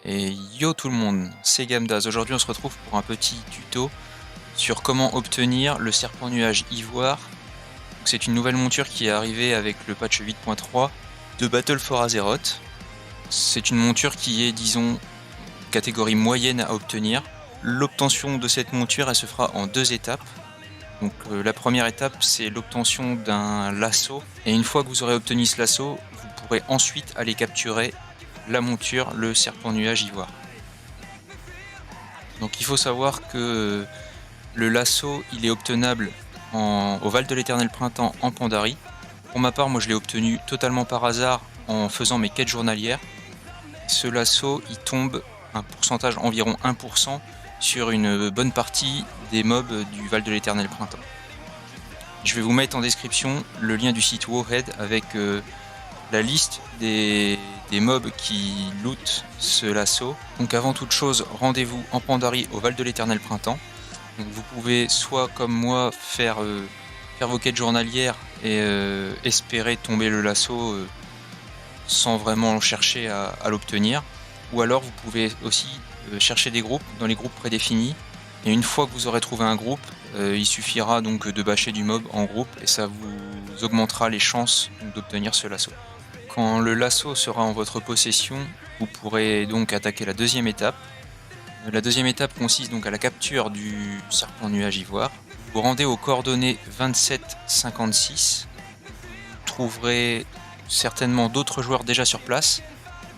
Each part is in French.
Et yo tout le monde, c'est Gamdaz. Aujourd'hui on se retrouve pour un petit tuto sur comment obtenir le serpent nuage ivoire. C'est une nouvelle monture qui est arrivée avec le patch 8.3 de Battle for Azeroth. C'est une monture qui est, disons, catégorie moyenne à obtenir. L'obtention de cette monture, elle se fera en 2 étapes. Donc la première étape, c'est l'obtention d'un lasso. Et une fois que vous aurez obtenu ce lasso, vous pourrez ensuite aller capturer la monture, le serpent nuage ivoire. Donc il faut savoir que le lasso, il est obtenable au Val de l'Éternel Printemps en Pandarie. Pour ma part, moi je l'ai obtenu totalement par hasard en faisant mes quêtes journalières. Ce lasso, il tombe un pourcentage environ 1% sur une bonne partie des mobs du Val de l'Éternel Printemps. Je vais vous mettre en description le lien du site Wowhead avec la liste des mobs qui lootent ce lasso. Donc avant toute chose, rendez-vous en Pandarie au Val de l'Éternel Printemps. Donc vous pouvez soit comme moi faire vos quêtes journalières et espérer tomber le lasso sans vraiment chercher à l'obtenir. Ou alors vous pouvez aussi chercher des groupes dans les groupes prédéfinis. Et une fois que vous aurez trouvé un groupe, il suffira donc de bâcher du mob en groupe et ça vous augmentera les chances d'obtenir ce lasso. Quand le lasso sera en votre possession, vous pourrez donc attaquer la deuxième étape. La deuxième étape consiste donc à la capture du serpent nuage ivoire. Vous rendez aux coordonnées 2756. Vous trouverez certainement d'autres joueurs déjà sur place.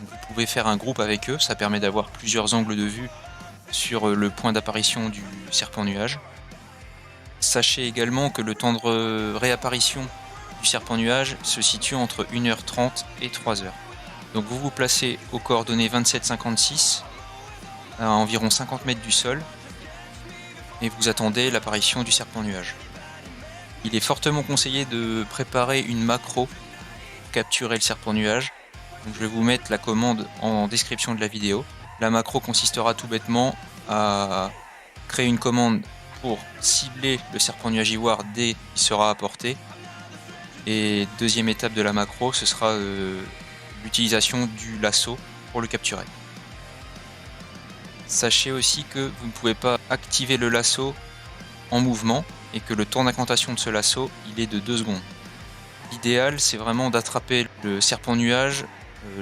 Vous pouvez faire un groupe avec eux, ça permet d'avoir plusieurs angles de vue sur le point d'apparition du serpent nuage. Sachez également que le temps de réapparition du serpent nuage se situe entre 1h30 et 3h. Donc vous vous placez aux coordonnées 2756 à environ 50 mètres du sol et vous attendez l'apparition du serpent nuage. Il est fortement conseillé de préparer une macro pour capturer le serpent nuage. Donc je vais vous mettre la commande en description de la vidéo. La macro consistera tout bêtement à créer une commande pour cibler le serpent nuage ivoire dès qu'il sera apporté. Et deuxième étape de la macro, ce sera l'utilisation du lasso pour le capturer. Sachez aussi que vous ne pouvez pas activer le lasso en mouvement et que le temps d'incantation de ce lasso, il est de 2 secondes. L'idéal, c'est vraiment d'attraper le serpent nuage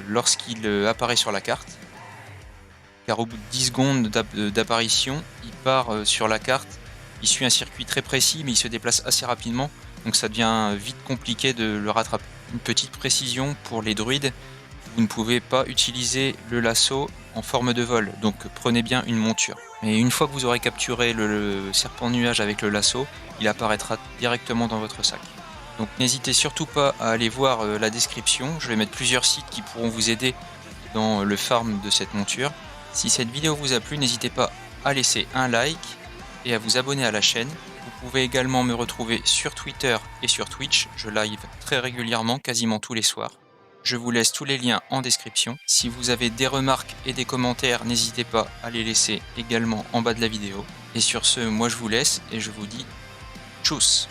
lorsqu'il apparaît sur la carte. Car au bout de 10 secondes d'apparition, il part sur la carte, il suit un circuit très précis mais il se déplace assez rapidement, donc ça devient vite compliqué de le rattraper. Une petite précision pour les druides, vous ne pouvez pas utiliser le lasso en forme de vol, donc prenez bien une monture. Et une fois que vous aurez capturé le serpent nuage avec le lasso, il apparaîtra directement dans votre sac. Donc n'hésitez surtout pas à aller voir la description, je vais mettre plusieurs sites qui pourront vous aider dans le farm de cette monture. Si cette vidéo vous a plu, n'hésitez pas à laisser un like et à vous abonner à la chaîne. Vous pouvez également me retrouver sur Twitter et sur Twitch, je live très régulièrement, quasiment tous les soirs. Je vous laisse tous les liens en description. Si vous avez des remarques et des commentaires, n'hésitez pas à les laisser également en bas de la vidéo. Et sur ce, moi je vous laisse et je vous dis tchuss!